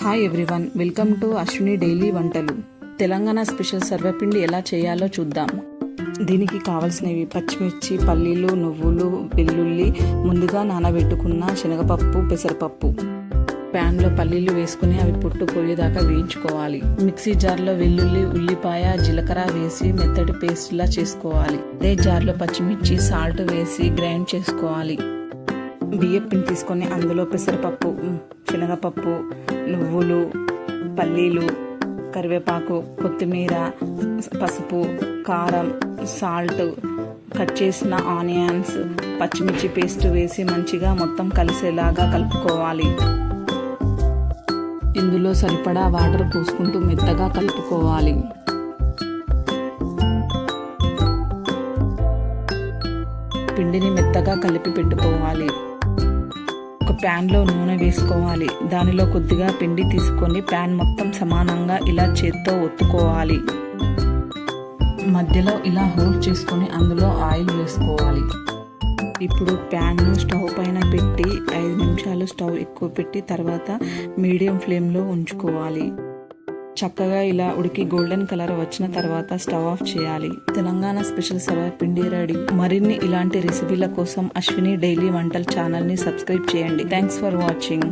Hi everyone, welcome to Ashwini daily వంటలు. Telangana special సర్వపిండి ఎలా చేయాలో చూద్దాం. దీనికి కావాల్సినవి పచ్చిమిర్చి, పల్లీలు, నువ్వులు, వెల్లుల్లి, ముందుగా నానబెట్టుకున్న శనగపప్పు, పెసరపప్పు. ప్యాన్లో పల్లీలు వేసుకుని అవి పొట్టుపోయేదాకా వేయించుకోవాలి. మిక్సీ జార్లో వెల్లుల్లి, ఉల్లిపాయ, జీలకర్ర వేసి మెత్తటి పేస్ట్లా చేసుకోవాలి. అదే జార్లో పచ్చిమిర్చి, సాల్ట్ వేసి గ్రైండ్ చేసుకోవాలి. బియ్యం పిండి తీసుకొని అందులో పెసరపప్పు, శనగపప్పు, నువ్వులు, పల్లీలు, కరివేపాకు, కొత్తిమీర, పసుపు, కారం, సాల్ట్, కట్ చేసిన ఆనియన్స్, పచ్చిమిర్చి పేస్ట్ వేసి మంచిగా మొత్తం కలిసేలాగా కలుపుకోవాలి. ఇందులో సరిపడా వాటర్ పోసుకుంటూ మెత్తగా కలుపుకోవాలి. పిండిని మెత్తగా కలిపి పెట్టుకోవాలి. ఒక ప్యాన్లో నూనె వేసుకోవాలి. దానిలో కొద్దిగా పిండి తీసుకొని ప్యాన్ మొత్తం సమానంగా ఇలా చేత్తో ఒత్తుకోవాలి. మధ్యలో ఇలా హోల్ చేసుకొని అందులో ఆయిల్ వేసుకోవాలి. ఇప్పుడు ప్యాన్ను స్టవ్ పైన పెట్టి 5 నిమిషాలు స్టవ్ ఎక్కువ పెట్టి తర్వాత మీడియం ఫ్లేమ్లో ఉంచుకోవాలి. చక్కగా ఇలా ఉడికి గోల్డెన్ కలర్ వచ్చిన తర్వాత స్టవ్ ఆఫ్ చేయాలి. తెలంగాణ స్పెషల్ సర్వపిండి రెడీ. మరిన్ని ఇలాంటి రెసిపీల కోసం అశ్విని డైలీ వంటల ఛానల్ని సబ్స్క్రైబ్ చేయండి. Thanks for watching.